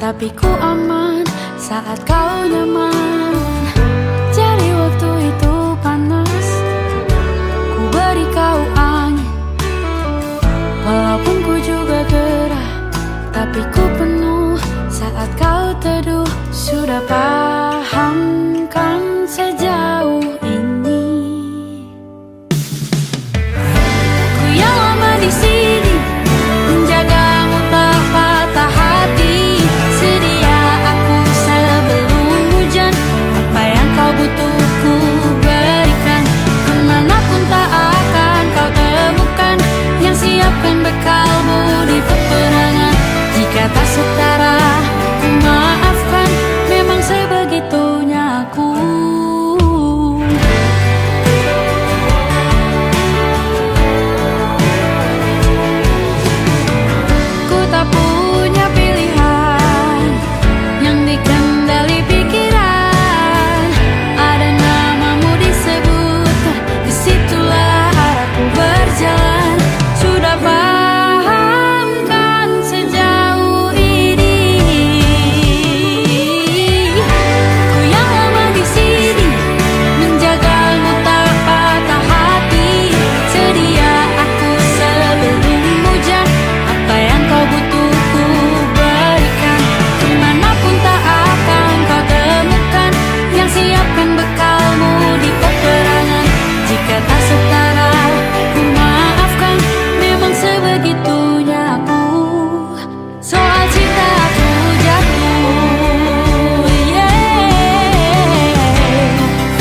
tapi ku aman saat kau nyaman. Jadi waktu itu panas, ku beri kau angin. Walaupun ku juga gerah, tapi ku penuh saat kau teduh. Sudah paham kan sejauh ini? Ku yang lama di sini, menjagamu tak patah hati. Sedia aku sebelum hujan, apa yang kau butuh ku berikan. Kemanapun tak akan kau temukan yang siapkan bekalmu di peperangan. Jika tak setara, ku maafkan, memang sebegitunya aku. Ku tak punya pilihan yang dikendali pikiran. Ada namamu disebut, disitulah arahku berjalan. Sudah paham kan sejauh ini? Ku yang lama di sini, menjagamu tak patah hati. Sedia aku sebelum hujan, apa yang kau butuh ku berikan. Kemanapun tak akan kau temukan yang siapkan bekalmu di peperangan. Jika tak setara, ku maafkan, memang sebegitunya aku. Soal cinta aku jatuh,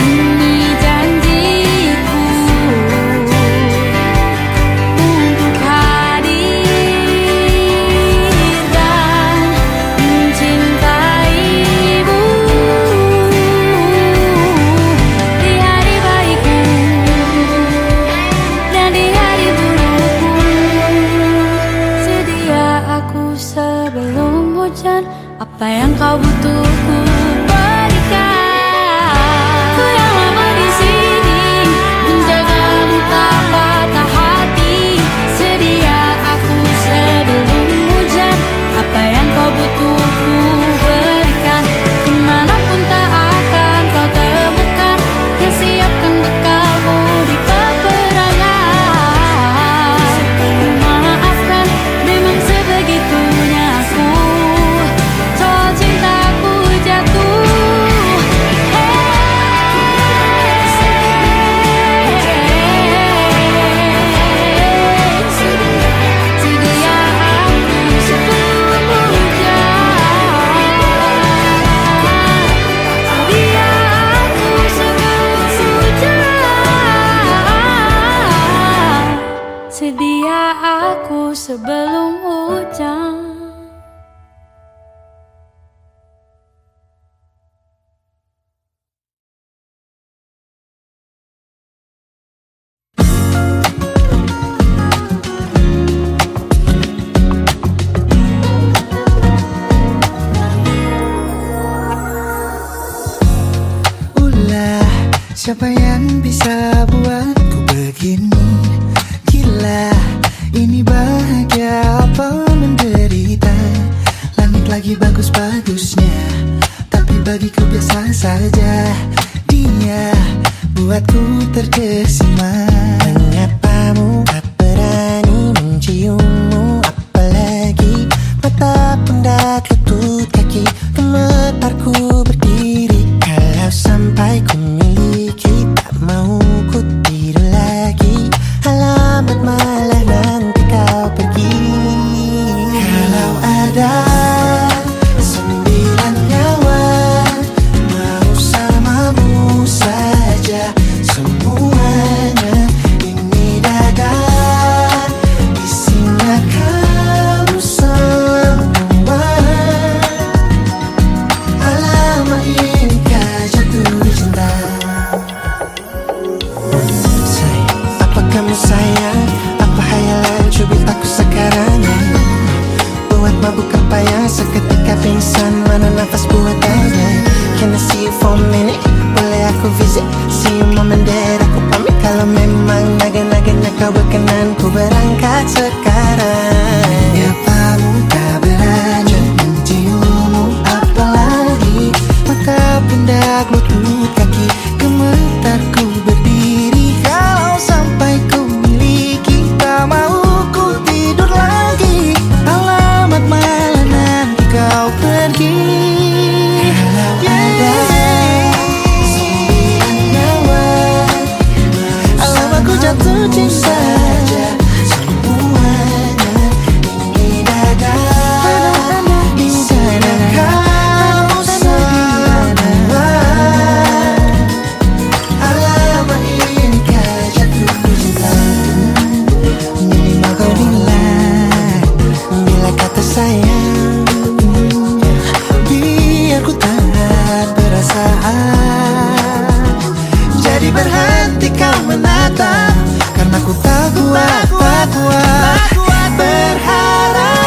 ini janjiku untuk hadir dan mencintaimu di hari baikku dan di hari burukku. Sedia aku sebelum hujan, apa yang kau butuh ku berikan. Ku yang lama di sini, menjagamu tak patah hati. Sedia aku sebelum hujan, apa yang kau butuh ku berikan. Kemanapun tak akan kau temukan yang siapkan bekalmu di peperangan. Ku maafkan, memang sebegitunya aku. Soal cintaku jatuh, sedia aku sebelum hujan. Sedia aku sebelum hujan. Sedia aku sebelum hujan. Ulah, siapa yang bisa buatku begini? Gila, ini bahagia apa menderita? Langit lagi bagus-bagusnya, tapi bagiku biasa saja. Dia buatku terkesima. Mengapa muka berani menciummu? Apalagi mata pundak lutut kaki, gemetarku berdiri. Kalau sampai ku miliki, tak mau ku tidur lagi. Alamat malah nanti kau pergi. Kalau ada 9 nyawa, mau samamu saja semuanya. Ini dada, isinya kamu semua. Alamak inikah jatuh cinta? Apa kamu sayang? Apa hayalan cubit aku sekarang? Buat mabuk apa yang seketika pingsan? Mana nafas buatannya? Can I see you for a minute? Boleh aku visit? See you mom and dad, aku pamit. Kalau memang naga-naganya kau berkenan, ku berangkat sekarang. Ya kamu tak berani menciummu? jatuh cinta saja. Semuanya ini dadah, isinya kamu semua. Alamak inikah jatuh cinta. Minimal kau bila kata sayang, biar ku tak perasaan. Jadi berhenti kau menatap, karena ku tak kuat berharap.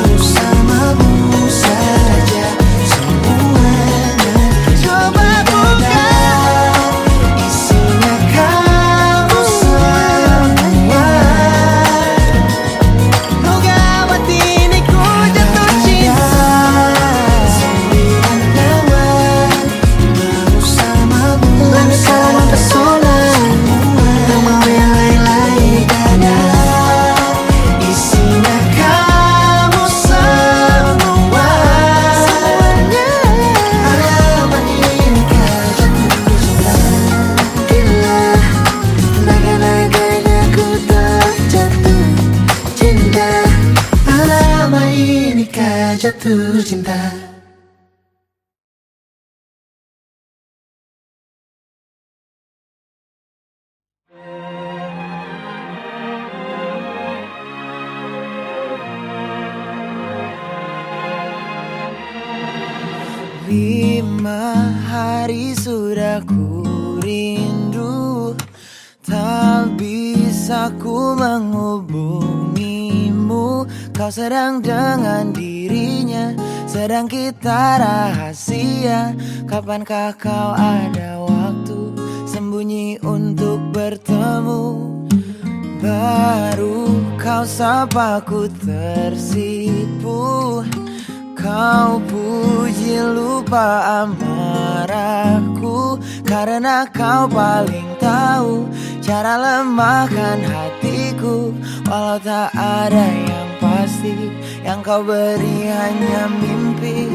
Bersamamu saja semuanya. Coba buka, isinya kamu semua. Oh gawat ini ku jatuh cinta. Sembilan nyawa bersamamu, bersama pesona. Tak mau yang lain-lain dadah, isinya kamu semua. Alamak inikah jatuh cinta. Gila, naga-naganya ku tak jatuh cinta. Alamak inikah jatuh cinta. Lima hari sudah ku rindu, tak bisa ku menghubungimu. Kau sedang dengan dirinya, sedang kita rahasia. Kapankah kau ada waktu sembunyi untuk bertemu? Baru kau sapa ku tersipu. Kau puji lupa amarahku, karena kau paling tahu cara lemahkan hatiku. Walau tak ada yang pasti, yang kau beri hanya mimpi.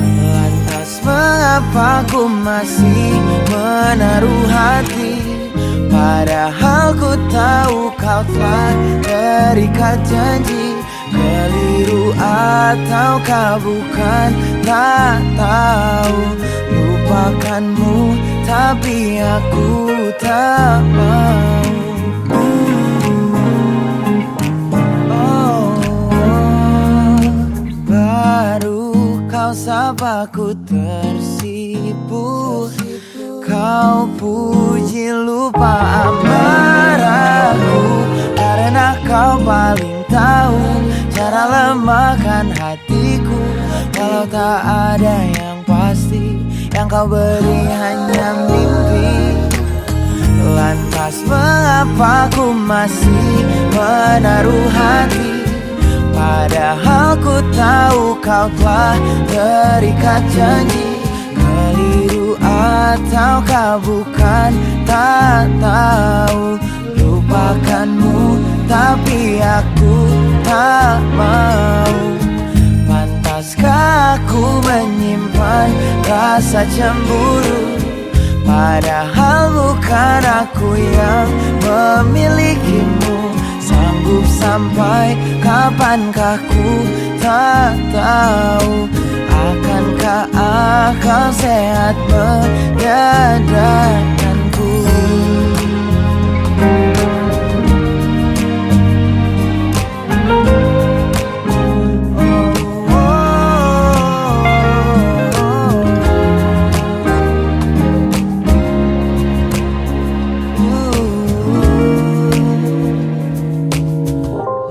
Lantas mengapa ku masih menaruh hati, padahal ku tahu kau telah terikat janji. Keliru ataukah bukan, tak tahu. Lupakanmu tapi aku tak mau. Baru kau sapa ku tersipu. Kau puji lupa amarahku, karena kau paling tahu cara lemahkan hatiku. Walau tak ada yang pasti, yang kau beri hanya mimpi. Lantas mengapa ku masih menaruh hati, padahal ku tahu kau telah terikat janji. Keliru ataukah bukan, tak tahu. Lupakanmu tapi aku tak mau. Pantaskah aku menyimpan rasa cemburu, padahal bukan aku yang memilikimu. Sanggup sampai kapankah ku tak tahu. Akankah akal sehat menyadarkanku?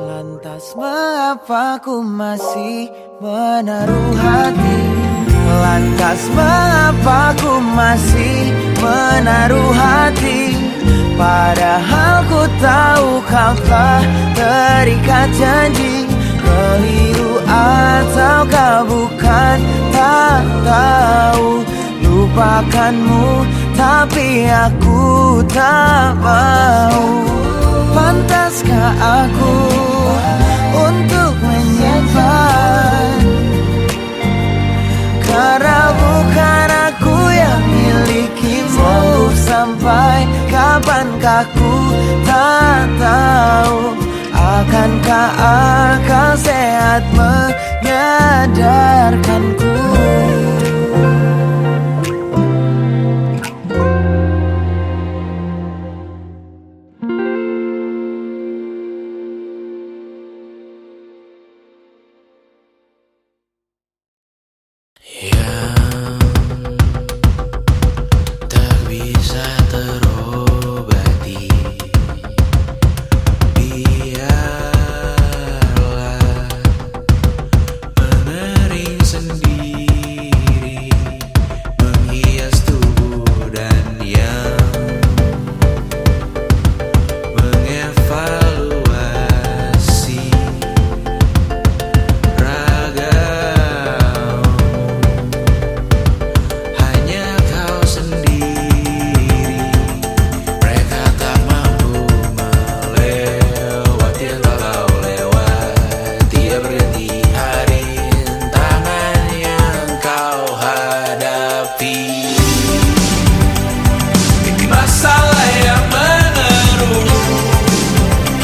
Lantas mengapa ku masih menaruh hati? Lantas mengapa ku masih menaruh hati? Padahal ku tahu kau telah terikat janji. Keliru ataukah bukan, tak tahu. Lupakanmu tapi aku tak mau. Pantaskah aku untuk menyimpan, karena bukan aku akal sehat menyadarkanku. Tak bisa terobati, biarlah mengering sendiri, menghias tubuh dan yang mengevaluasi ragamu. Hanya kau sendiri, mereka tak mampu melewati apa kau lewati. Dia berganti hari, tangan yang kau hadapi. Masalah yang meneru,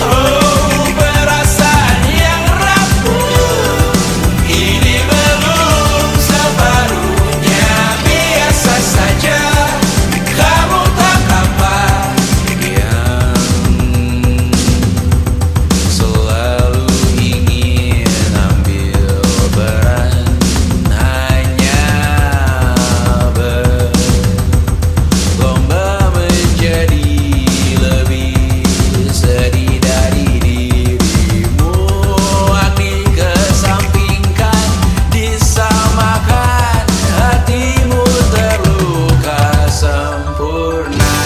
oh perasaan yang rapuh. Ini belum separuhnya, biasa saja. Kamu tak apa yang selalu ingin ambil peran, hanya berlomba menjadi lebih sedih dari dirimu. Dikesampingkan, disamakan, hatimu terluka sempurna.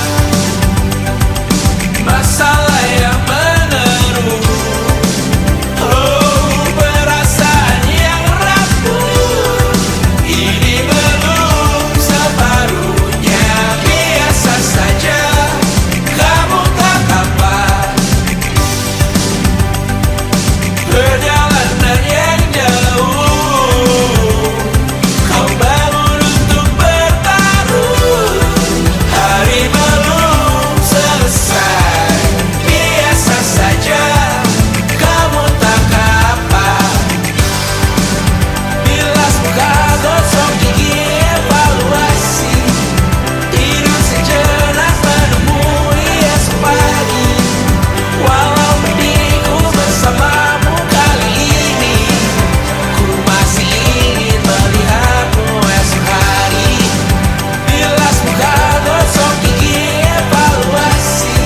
Masalah yang meneru, oh perasaan yang rapuh. Ini belum separuhnya, biasa saja. Kamu tak apa, perjalanan yang jauh. Kau bangun untuk bertaruh, hari belum selesai, biasa saja. Kamu tak apa, bilas muka, gosok gigi, evaluasi, tidur sejenak, menemui esok pagi. Walau pedihku bersamamu kali ini, ku masih ingin melihatmu esok hari. Bilas muka, gosok gigi, evaluasi,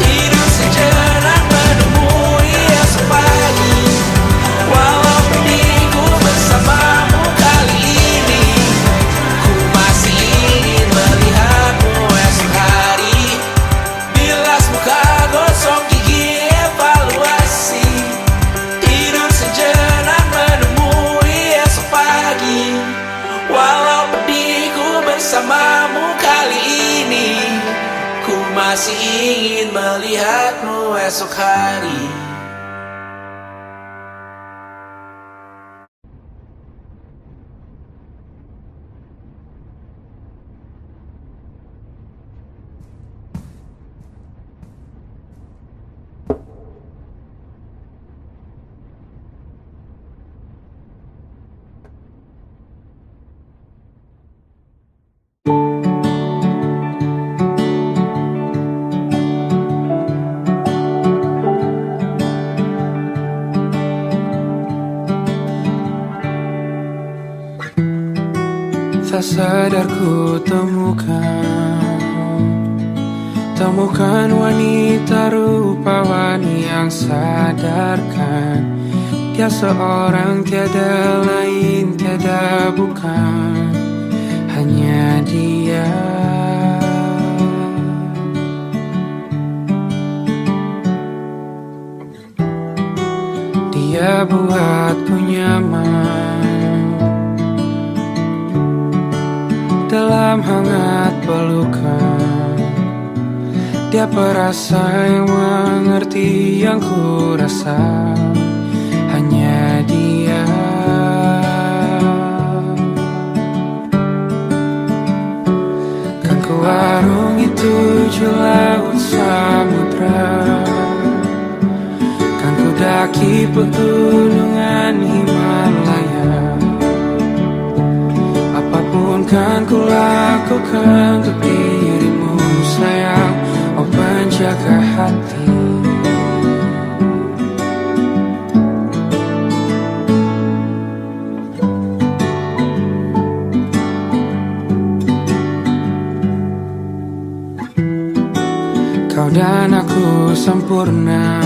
tidur sejenak, menemui esok pagi. Walau pedihku bersamamu kali ini, ku masih ingin melihatmu esok hari. Bilas muka, gosok gigi, evaluasi, tidur sejenak, menemui esok pagi. Walau pedihku bersamamu kali ini, ku masih ingin melihatmu esok hari. Tak sadar ku temukan wanita rupawani yang sadarkan dia seorang, tiada lain, tiada bukan, hanya dia. Dia buatku nyaman dalam hangat pelukan. Dia perasa yang mengerti yang ku rasa, hanya dia. Kan ku arungi 7 laut samudra, kan ku daki pegunungan Himalaya. Apapun kan ku lakukan untuk dirimu sayang, oh penjaga hati. Kau dan aku sempurna,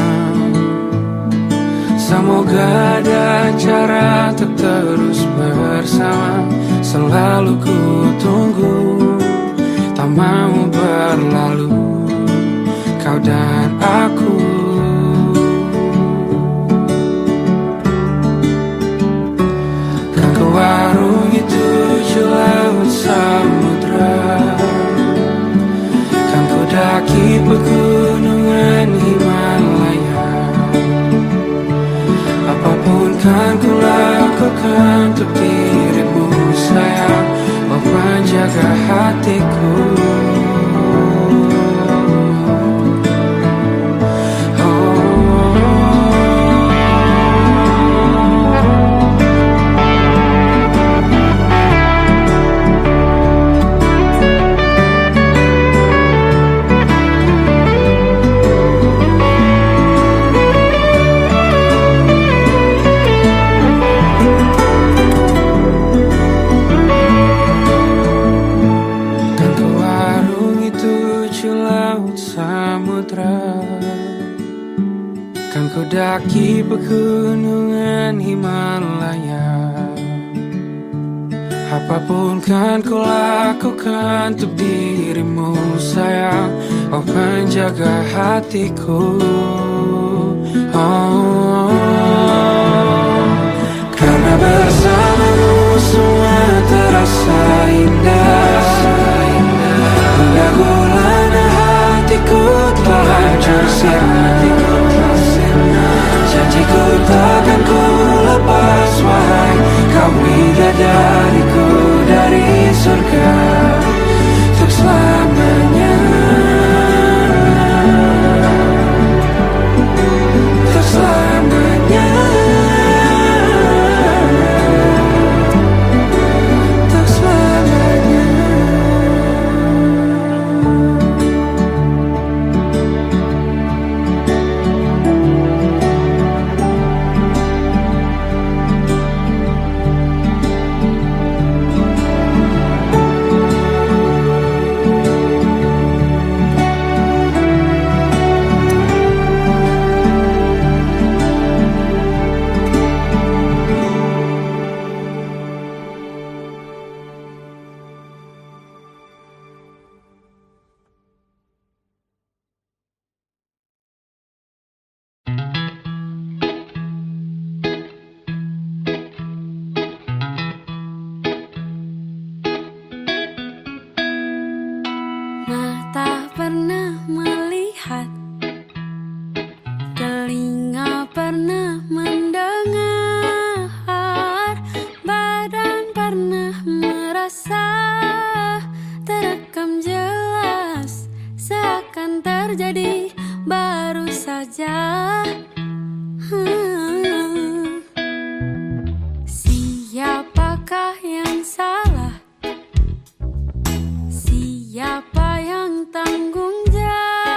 semoga ada cara untuk terus bersama. Selalu ku tunggu, tak mau berlalu, kau dan aku. Kan ku warungi 7 laut samudra, kan ku daki pegunungan Himalaya. Apapun kan ku lakukan untuk dirimu sayang, oh penjaga hatiku. Kan ku daki pegunungan Himalaya. Apapun kan ku lakukan untuk dirimu sayang, oh penjaga hatiku. Oh, karena bersamamu semua terasa indah. Gundah gulana hatiku telah hancur sirna. Janjiku takkan ku lepas wahai kau bidadariku dari surga untuk selamanya, untuk selamanya, untuk selamanya. Mata pernah melihat, telinga pernah mendengar, badan pernah merasa, terekam jelas, seakan terjadi baru saja. Siapakah yang salah? Siapa yang tanggung jawab?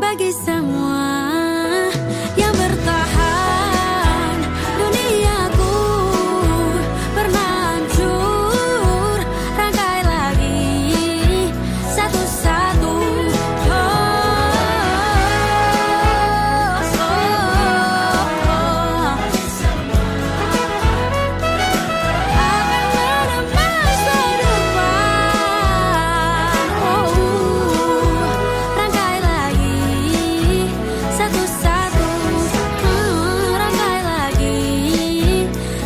bagi semua yang bertahan. Duniaku pernah hancur, rangkai lagi satu-satu. Akan menembus depan, rangkai lagi satu-satu, rangkai lagi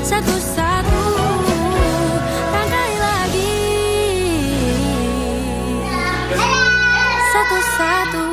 satu-satu, rangkai lagi satu-satu.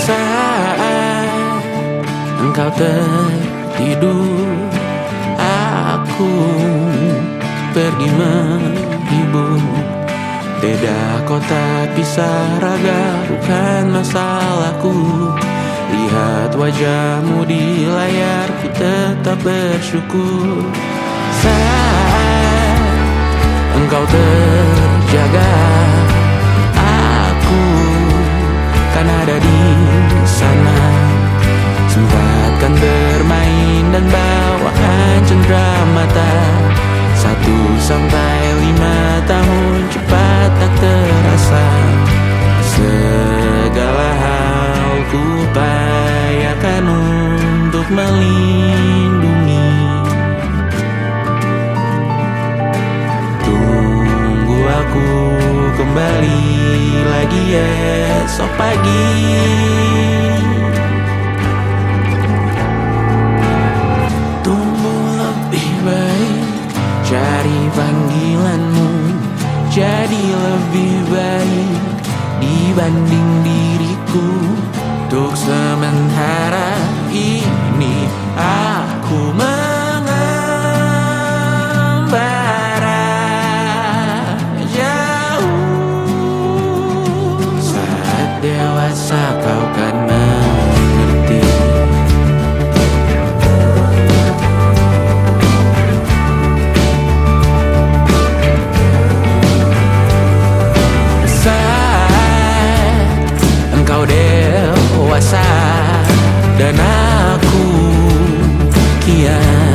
Saat engkau tertidur, aku pergi menghibur. Beda kota pisah raga, bukan masalahku. Lihat wajahmu di layar, ku tetap bersyukur. Saat engkau terjaga, aku kan ada di sana. Sempatkan bermain dan bawaan cenderamata. 1-5 tahun cepat tak terasa. Segala hal ku upayakan untuk melindungi. Tunggu aku kembali lagi esok pagi. Tumbuh lebih baik, cari panggilanmu. Jadi lebih baik dibanding diriku. Untuk sementara ini aku mengembara jauh. Saat dewasa kau kan mengerti. Saat engkau dewasa dan aku kian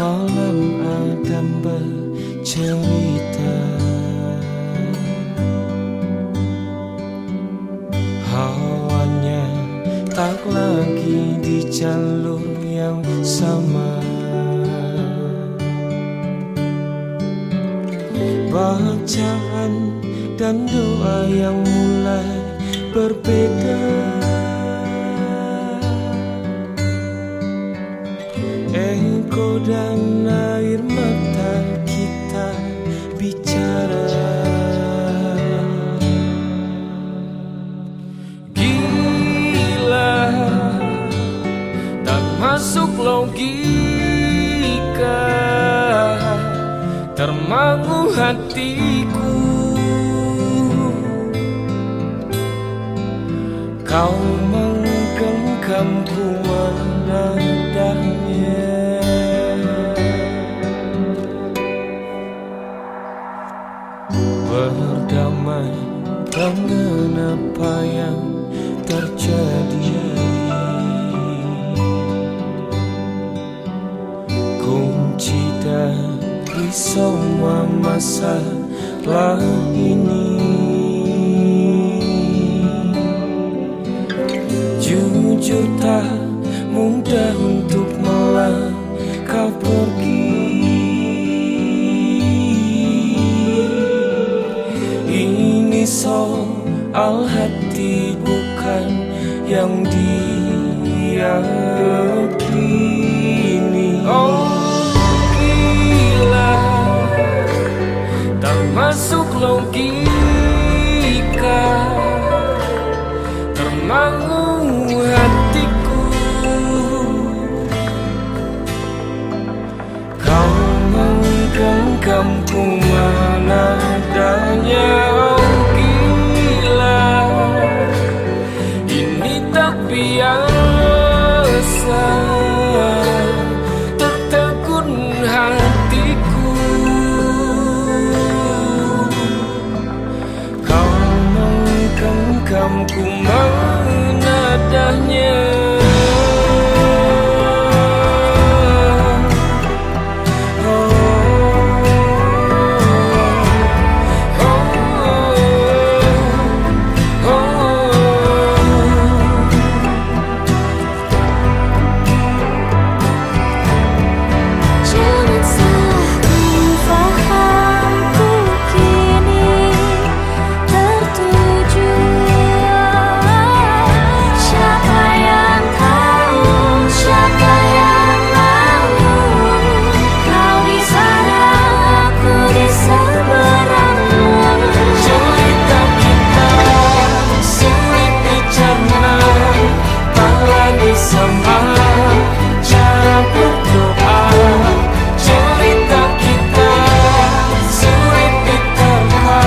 malam Adam bercerita. Hawanya tak lagi di jalur yang sama. Bacaan dan doa yang mulai berbeda. Engkau dan air mata kita bicara. Gila, tak masuk logika, termangu hatiku. Kau menggenggamku menadahnya. Berdamai dengan apa yang terjadi. Kunci dari semua masalah ini. Jujur tak mudah untuk melangkah pergi. Ini soal hati bukan yang diyakini. Oh gila, tak masuk logika, termangu hatiku. Kau menggenggamku menadanya. Oh gila, ini tak biasa, tertegun hatiku. Kau menggenggamku menadahnya. Jangan salah fahamku kini tertuju. Siapa yang tahu, siapa yang mahu. Kau di sana, aku di seberangmu. Cerita kita sulit dicerna, tak lagi sama cara berdoa. Cerita kita sulit diterka,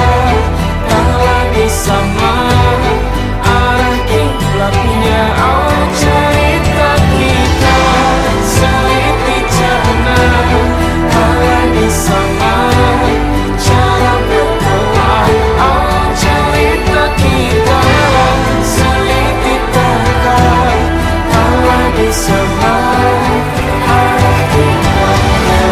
tak lagi sama arah kiblatnya. Oh cerita kita sulit dicerna, tak lagi sama cara berdoa. Oh cerita kita sulit diterka, tak lagi sama arah kiblatnya.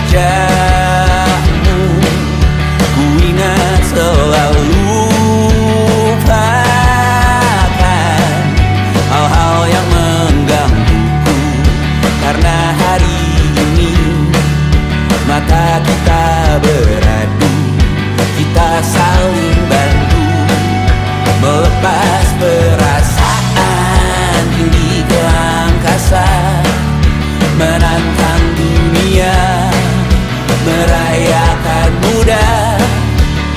Wajahmu ku ingat selalu, lupakan hal-hal yang menggangguku. Karena hari ini mata kita beradu, kita saling bantu melepas perasaan tinggi ke angkasa, menantang dunia, merayakan muda.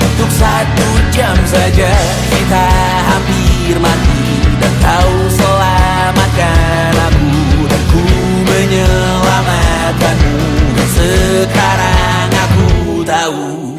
Untuk 1 jam saja kita hampir mati, dan kau selamatkan aku, dan ku menyelamatkanmu. Dan sekarang aku tahu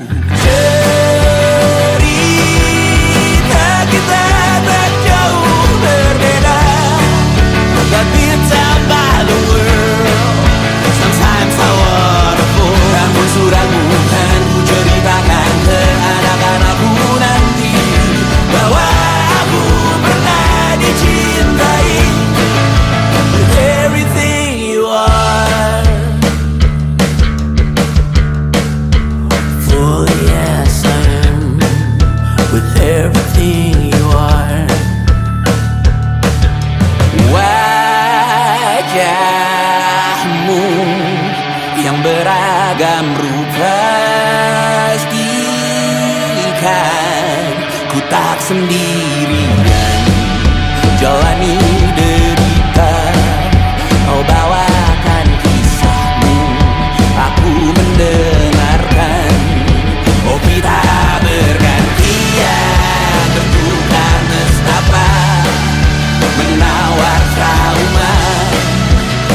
tak sendirian jalani derita. Kau bawakan kisahmu, aku mendengarkan. Oh kita bergantian bertukar nestapa, menawar trauma,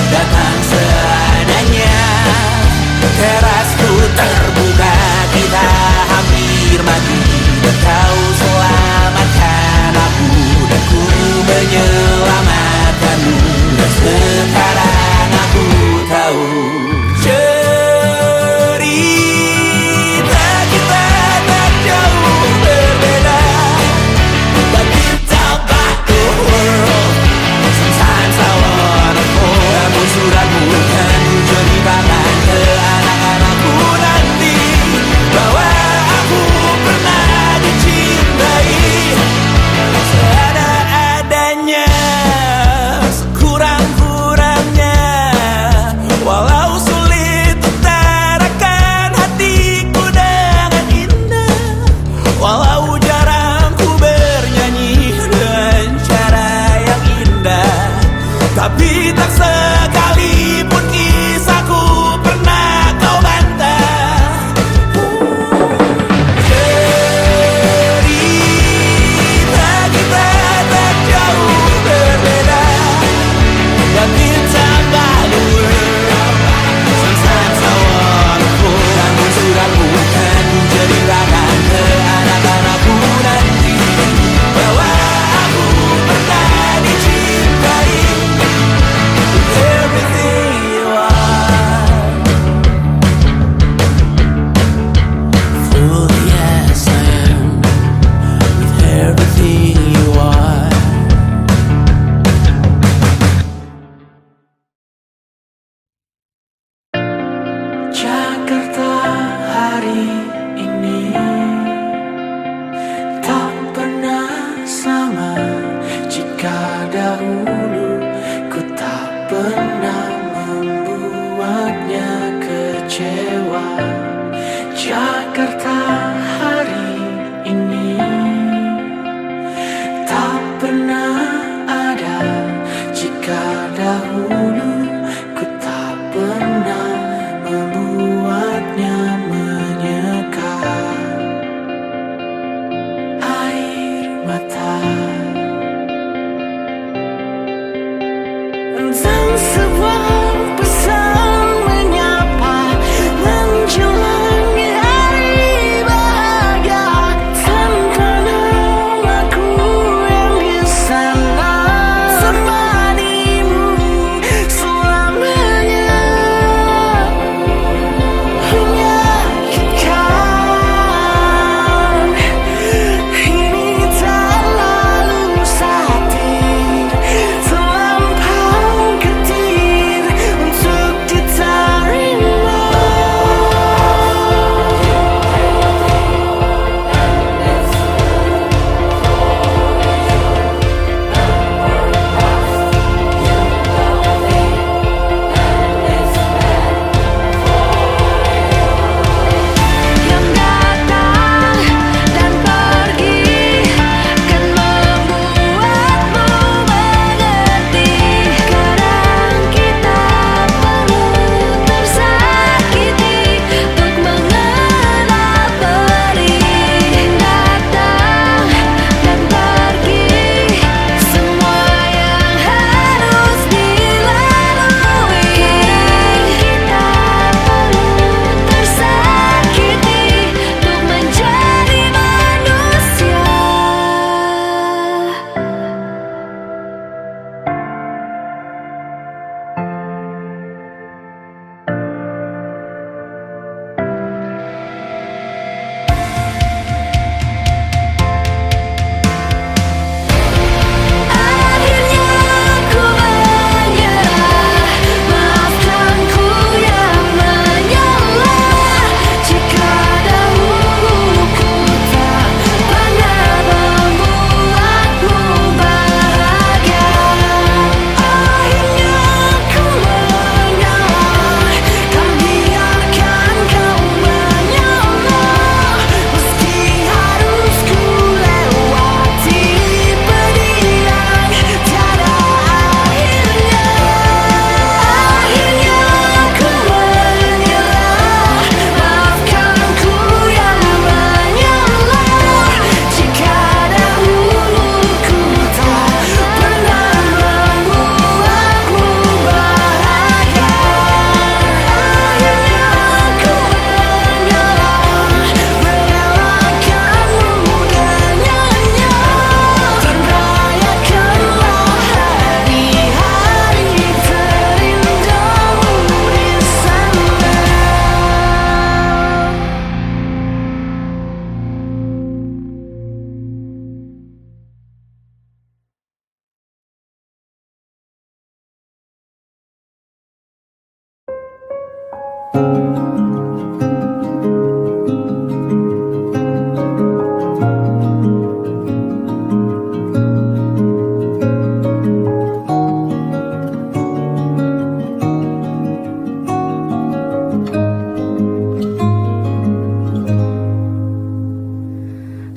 datang seadanya. Terasku terbuka, kita hampir mati, dan kau selamatkan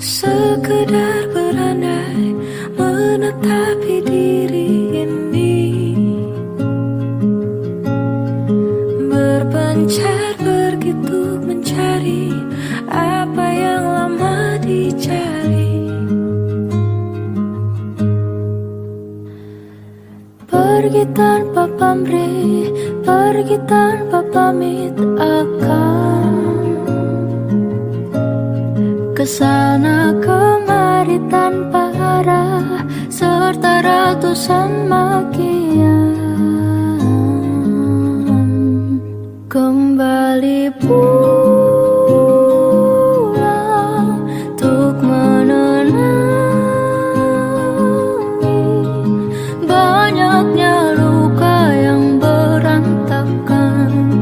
sekedar berandai menetapi diri ini, berpencar begitu mencari apa yang lama dicari. Pergi tanpa pamrih, pergi tanpa pamit, akan kesana kemari tanpa arah serta ratusan makian. Kembali pulang untuk menenangi banyaknya luka yang berantakan,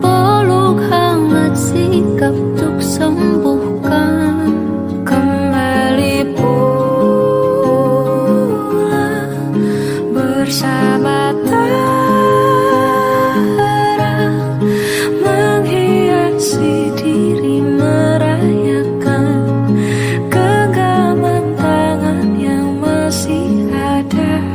peluk hangat sikap untuk sembuhkan. Kembali pulang bersama terang, menghiasi diri, merayakan genggaman tangan yang masih ada.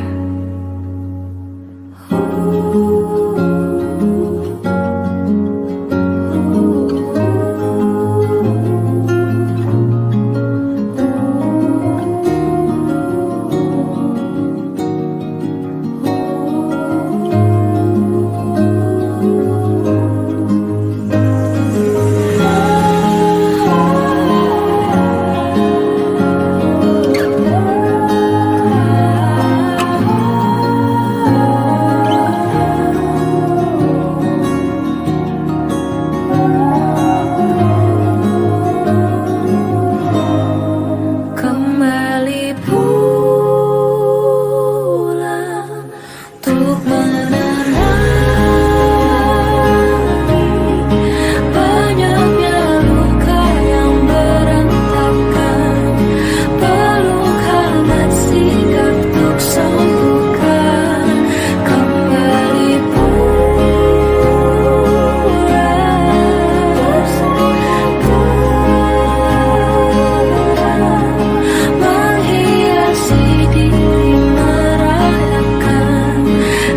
Kembali pulang untuk menenangi banyaknya luka yang berantakan, peluk hangat sikap untuk sembuhkan. Kembali pulang menghiasi diri, merayakan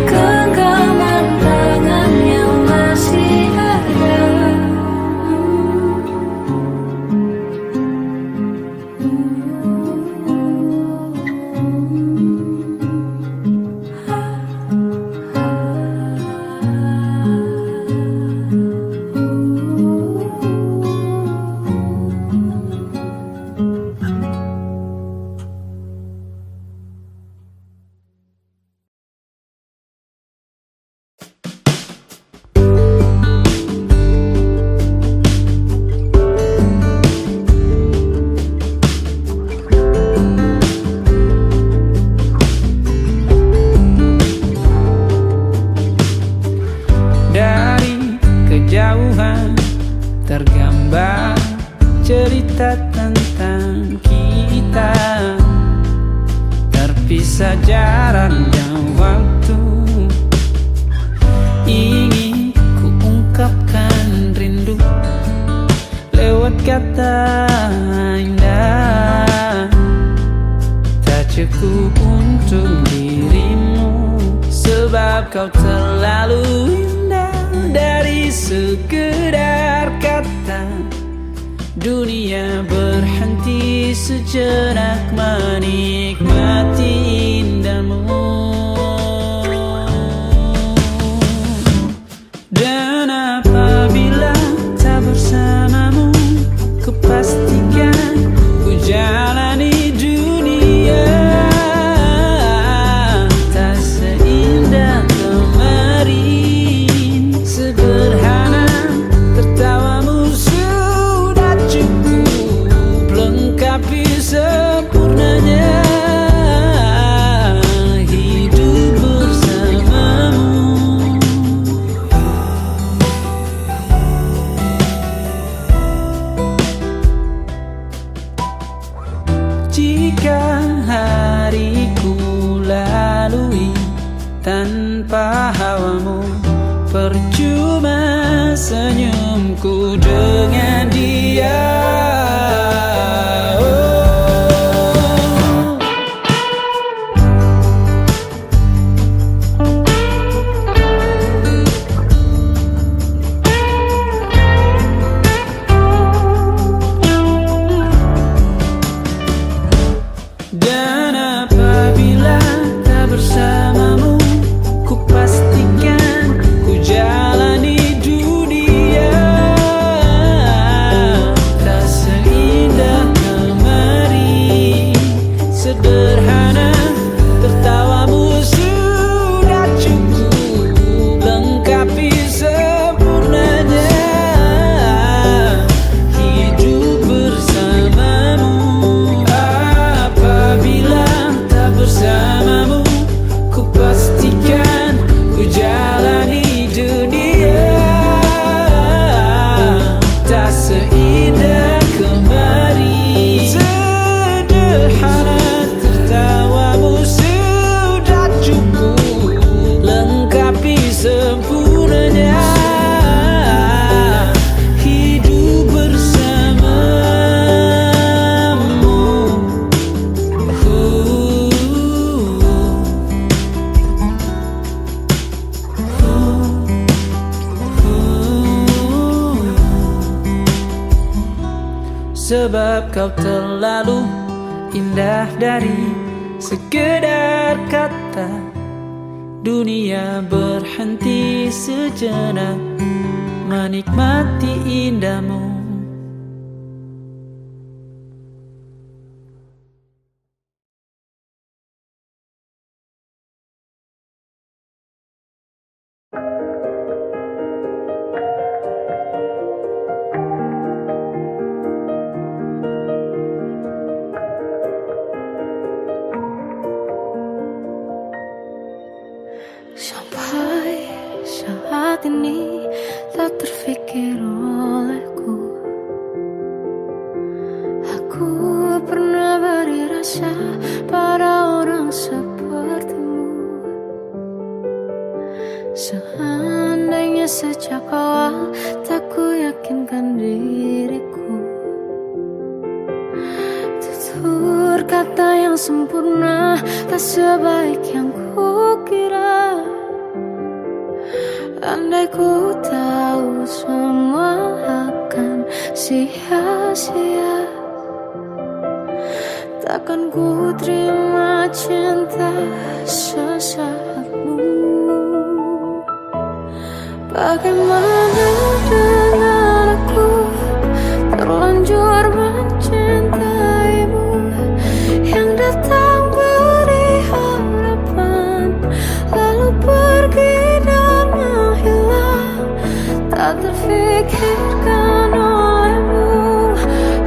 genggaman tangan yang masih ada. Dari kejauhan tergambar cerita tentang kita, terpisah jarak dan waktu. Ingin ku ungkapkan rindu lewat kata indah, tak cukup untuk dirimu sebab kau terlalu indah. Dari sekedar kata dunia berhenti sejenak menikmati indahmu. Dan apabila tak bersamamu, kupastikan ku jalani dunia tak seindah kemarin. Sederhana tertawamu sudah cukup lengkapi sempurnanya hidup bersamamu. Jika hariku lalui tanpa hawamu, percuma senyumku dengan dia. Oh. sebab kau terlalu indah dari sekedar kata. Dunia berhenti sejenak menikmati indahmu. Sampai saat ini tak terfikir olehku, aku pernah beri rasa pada orang sepertimu. Seandainya sejak awal tak ku yakinkan diriku, tutur kata yang sempurna tak sebaik yang ku kira. Andai ku tahu semua akan sia-sia, takkan ku terima cinta sesaatmu. Bagaimana dengan aku terlanjur mencintaimu, yang datang beri harapan lalu pergi dan menghilang. Tak terfikirkan olehmu,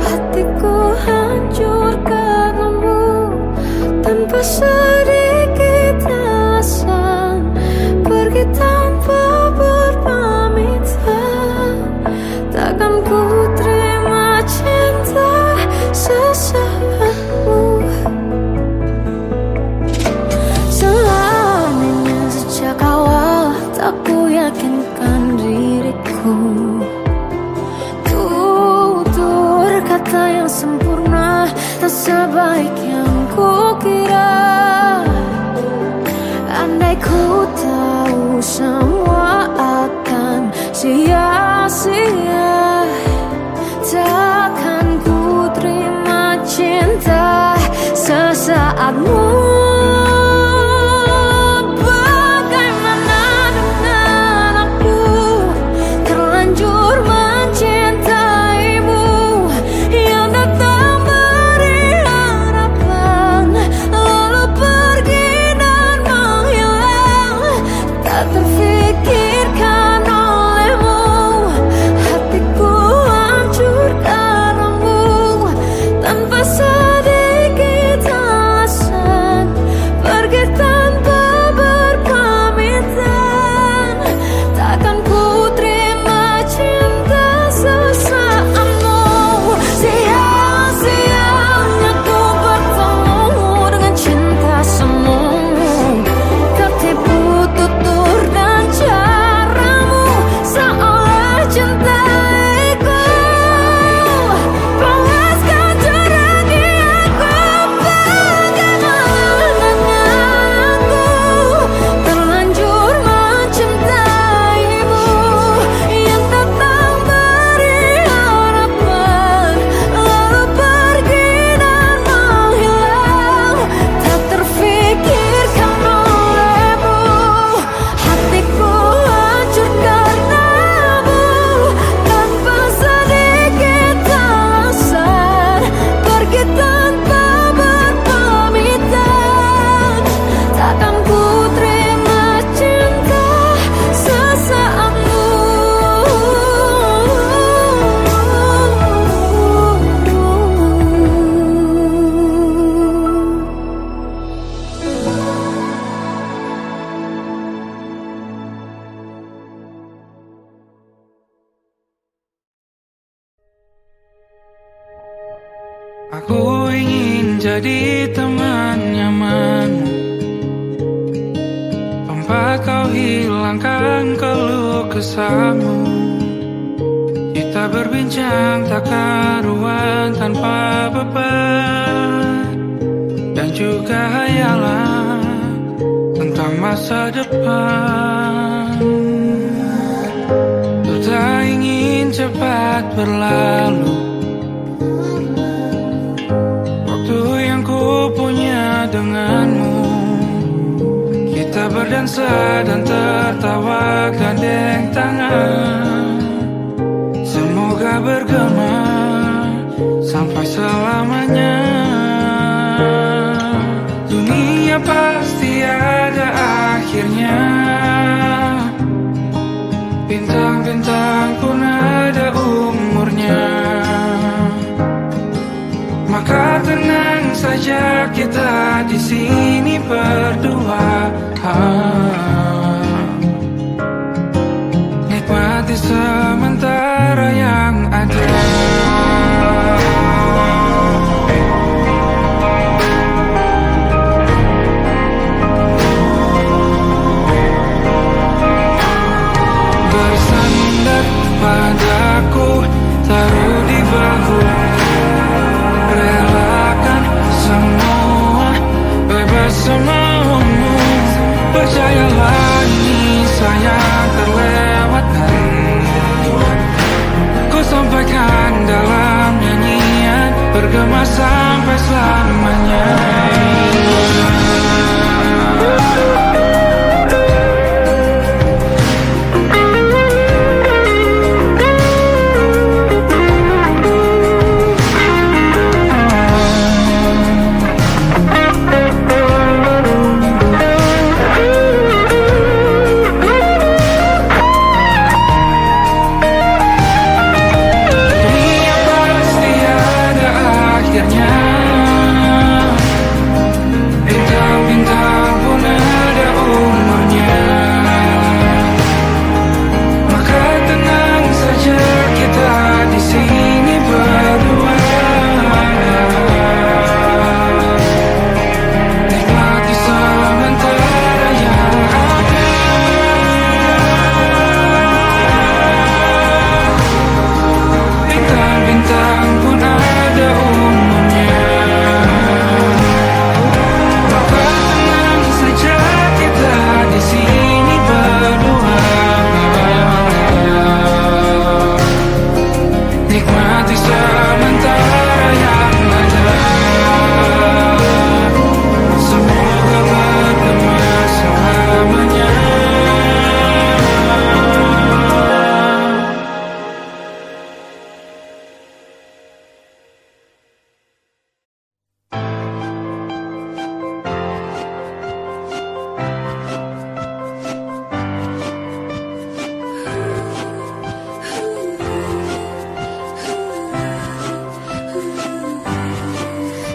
hatiku hancur karenamu. Tanpa sedikit alasan pergi tanpa berpamitan, takkan ku terima cinta sesaatmu. Selamanya sejak awal tak ku yakinkan diriku, tutur kata yang sempurna tak sebaik yang ku kira. Andai ku tahu semua akan sia-sia, takkan ku terima cinta sesaatmu. Bagaimana dengan aku terlanjur mencintaimu, yang datang beri harapan lalu pergi dan menghilang. Tak terfikirkan olehmu, hatiku hancur karenamu. Tanpa sedikit alasan pergi tanpa berpamitan, takkan ku terima cinta sesaatmu. Sia-sianya ku bertemu dengan cinta semu, tertipu tutur dan caramu seolah cintaiku. Panaskan curahi aku, bagaimana dengan aku terlanjur mencintaimu, yang datang beri harapan lalu pergi dan menghilang. Tak terfikirkan olehmu, hatiku hancur karenamu. Tanpa sedikit alasan pergi tanpa berpamitan, takkan ku terima cinta sesaatmu. Aku ingin jadi teman nyamanmu, tempat kau hilangkan keluh kesahmu. Kita berbincang tak karuan tanpa beban, dan juga hayalan tentang masa depan. Ku tak ingin cepat berlalu, denganmu. Kita berdansa dan tertawa gandeng tangan. Semoga bergema sampai selamanya. Dunia pasti ada akhirnya. Bintang-bintang pun ada umurnya. Maka tenang saja kita di sini berdua. Nikmati sementara yang ada. Bersandar padaku, taruh di bahu. Relakan semua, bebas semaumu. Percayalah ini sayang terlewatkan. Ku sampaikan dalam nyanyian, bergema sampai selamanya.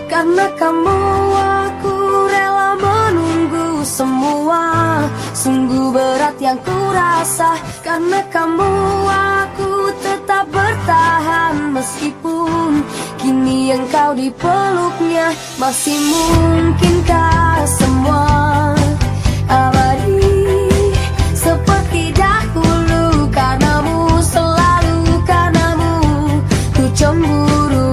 Karena kamu aku rela menunggu semua. Sungguh berat yang ku rasa. Karena kamu aku tetap bertahan. Meskipun kini engkau di peluknya. Masih mungkinkah semua abadi seperti dahulu. Karenamu, selalu karenamu ku cemburu.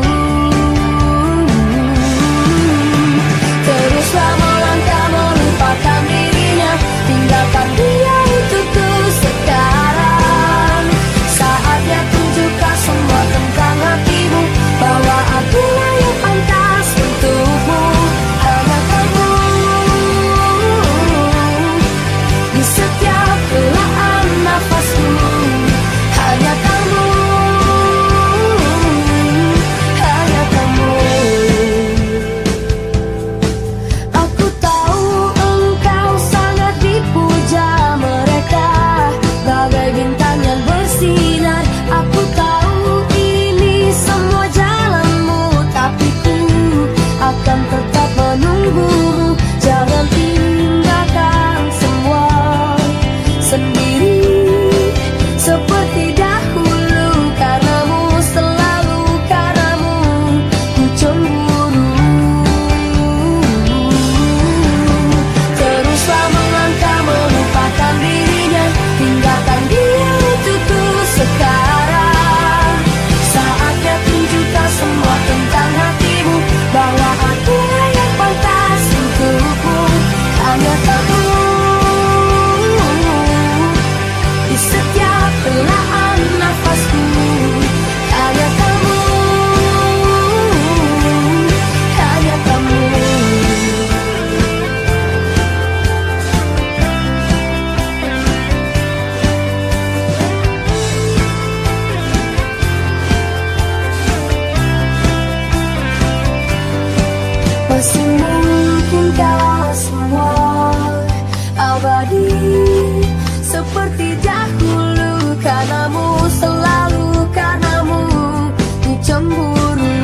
Teruslah melangkah melupakan dirinya. Tinggalkan dia untukku sekarang. Saatnya tunjukkan semua tentang hatimu. Bahwa akulah yang pantas untukmu. Hanya kamu Masih mungkinkah semua abadi seperti dahulu, karenamu, selalu karenamu ku cemburu.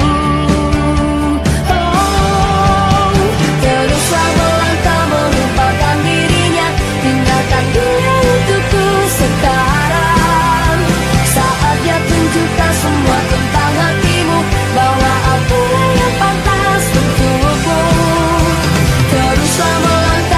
Oh, teruslah melangkah melupakan dirinya, tinggalkan dia untukku sekarang. Saat dia tunjukkan semua tentang hatimu, bahwa aku yang pantas untukmu. Teruslah melangkah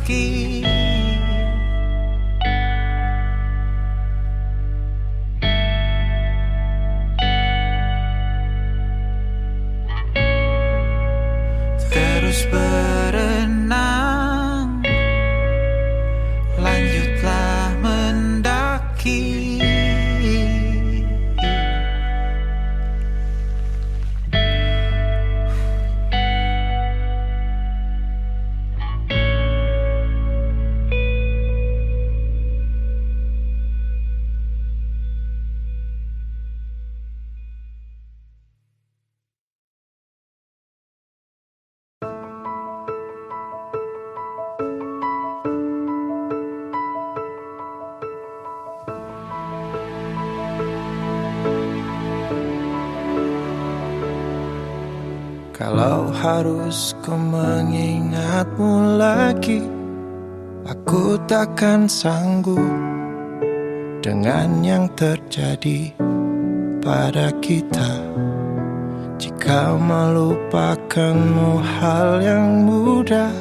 mendaki. Terus berenang, lanjutlah mendaki. Kalau harus ku mengingatmu lagi, aku takkan sanggup dengan yang terjadi pada kita. Jika melupakanmu hal yang mudah,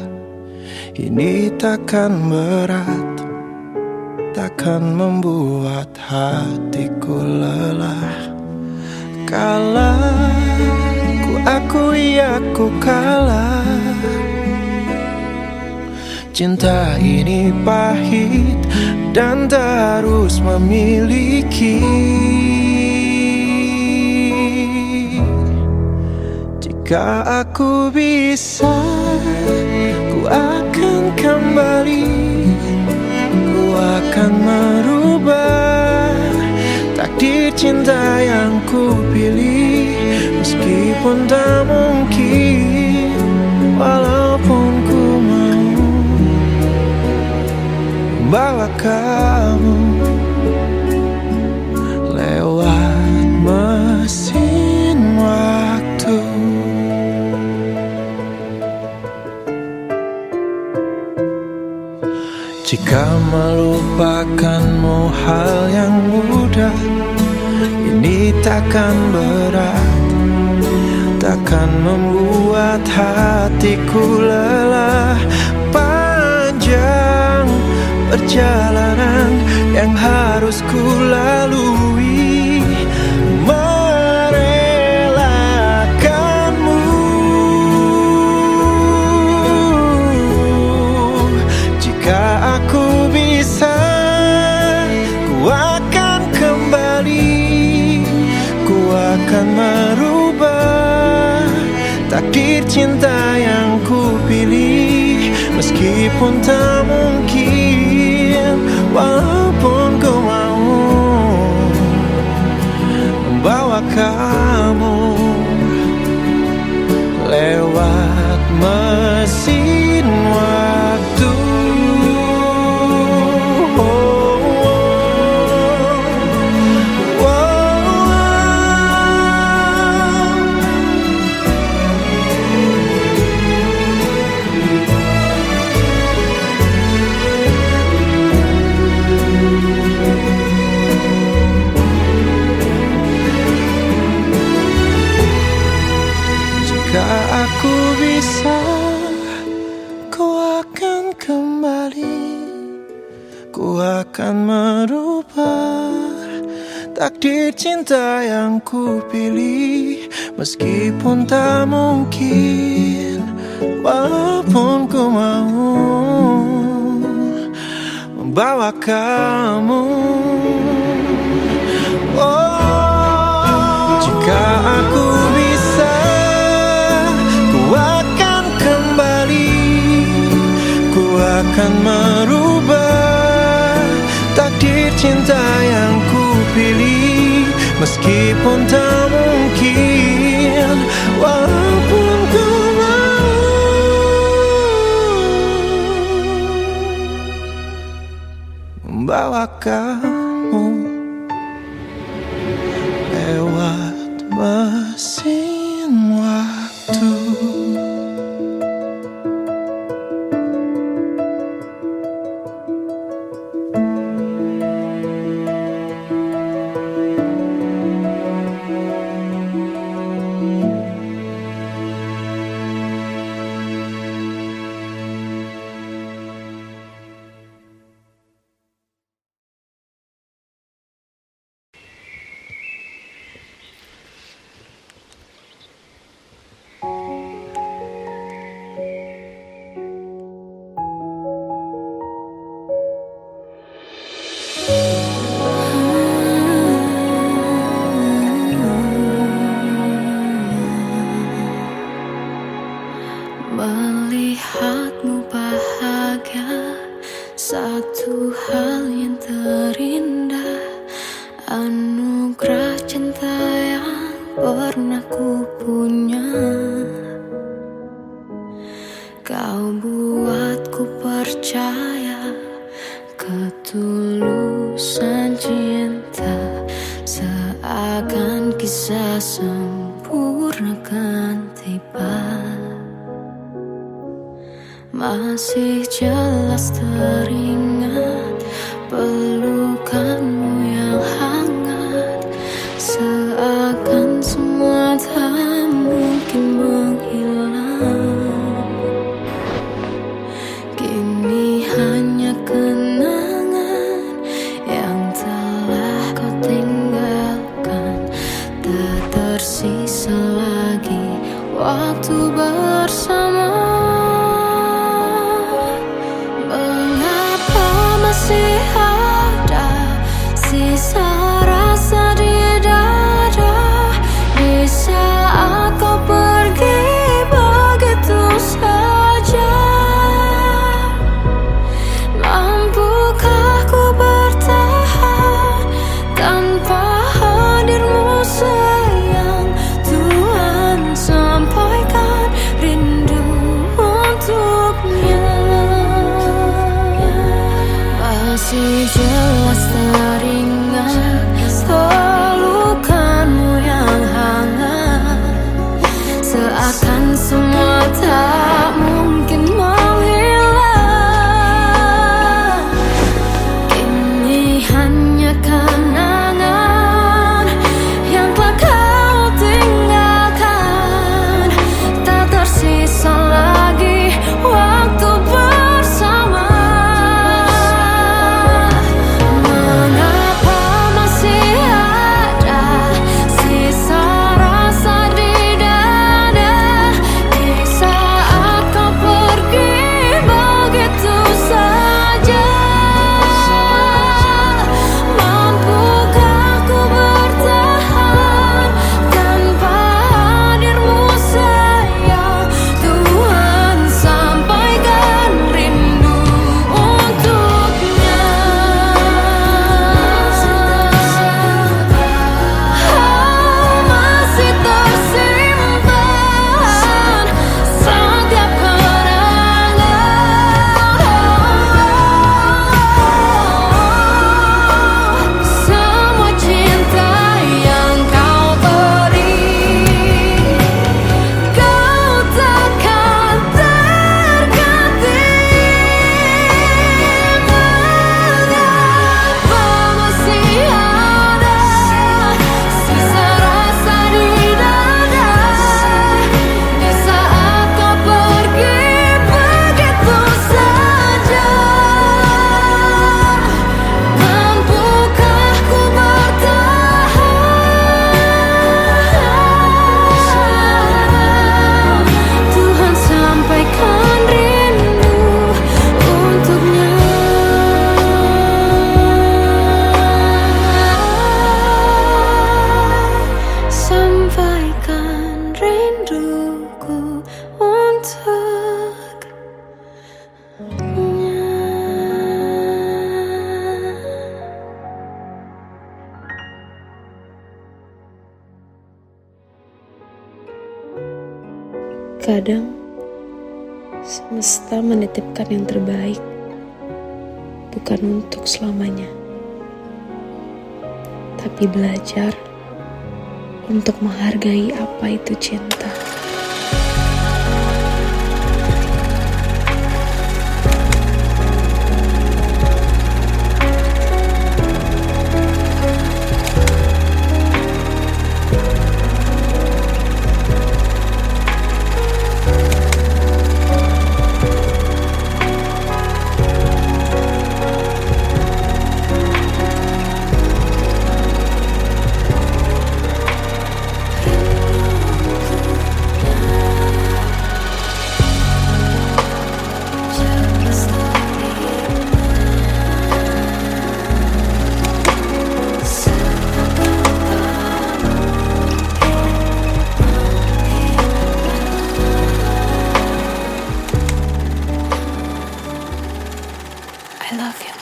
ini takkan berat, takkan membuat hatiku lelah. Kalah, ku akui aku kalah. Cinta ini pahit dan tak harus memiliki. Jika aku bisa, ku akan kembali. Ku akan merubah takdir cinta yang ku pilih. Meskipun tak mungkin, walaupun ku mau bawa kamu lewat mesin waktu. Jika melupakanmu hal yang mudah, ini takkan berat, takkan membuat hatiku lelah. Panjang perjalanan yang harus ku lalui, merelakanmu. Jika aku bisa, ku akan kembali. Ku akan merubah takdir cinta yang ku pilih. Meskipun tak mungkin, walaupun ku mau membawa kamu lewat mesin waktu. Aku bisa, ku akan kembali. Ku akan merubah takdir cinta yang ku pilih. Meskipun tak mungkin, walaupun ku mau membawa kamu. Oh, jika aku bisa, akan kembali. Ku akan merubah takdir cinta yang ku pilih. Meskipun tak mungkin, walaupun ku mau membawa kamu lewat mesin waktu. Satu hal yang terindah, anugerah cinta yang pernah ku punya. Kau buatku percaya ketulusan cinta, seakan kisah sempurna kan tiba. Masih jelas teringat pelukanmu yang hangat, seakan semua tak mungkin menghilang. Kini hanya kenangan yang telah kau tinggalkan, tak tersisa lagi waktu bersama. Masih ada sisa rasa di dada di saat kau pergi begitu saja. Mampukah ku bertahan tanpa hadirmu sayang? Tuhan, sampaikan rindu untuknya. Masih jelas teringat pelukanmu yang hangat, seakan semua tak mungkin menghilang. Kini hanya kenangan yang telah kau tinggalkan, tak tersisa lagi waktu bersama. Kadang semesta menitipkan yang terbaik, bukan untuk selamanya, tapi belajar untuk menghargai apa itu cinta. I love you, Mom.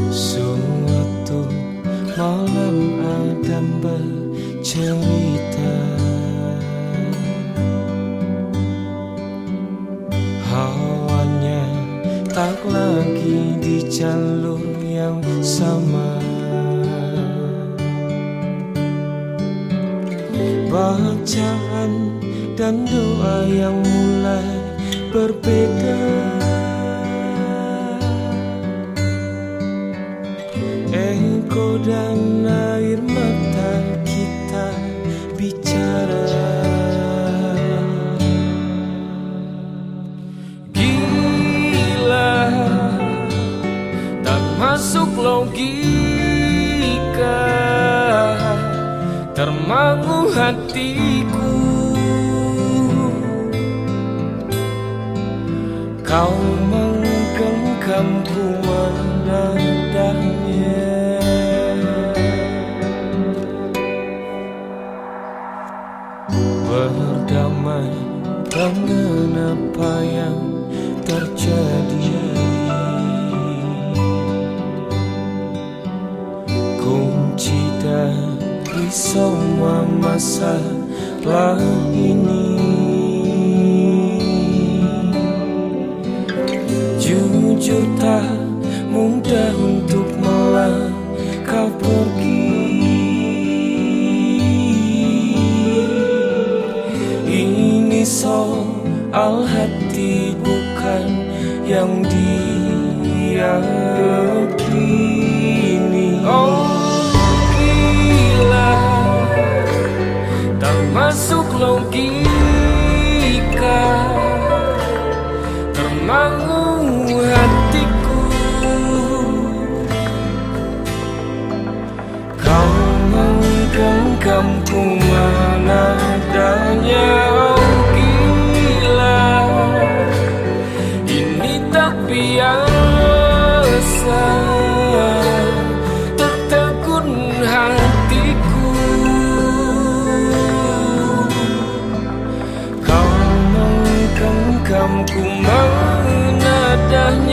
Suatu malam Adam bercerita, hawanya tak lagi di jalur yang sama. Bacaan dan doa yang mulai berbeda. Ego dan air mata kita bicara. Gila, tak masuk logika, termangu hatiku. Kau menggenggamku menadahnya. Berdamai dengan apa yang terjadi. Kunci dari semua masalah ini, jujur tak mudah untuk melangkah pergi. Ini soal hati bukan yang diyakini. Oh gila, tak masuk logika, termangu hatiku. Kau menggenggamku menadanya. Oh gila, ini tak biasa, tertegun hatiku. Kau menggenggamku menadanya.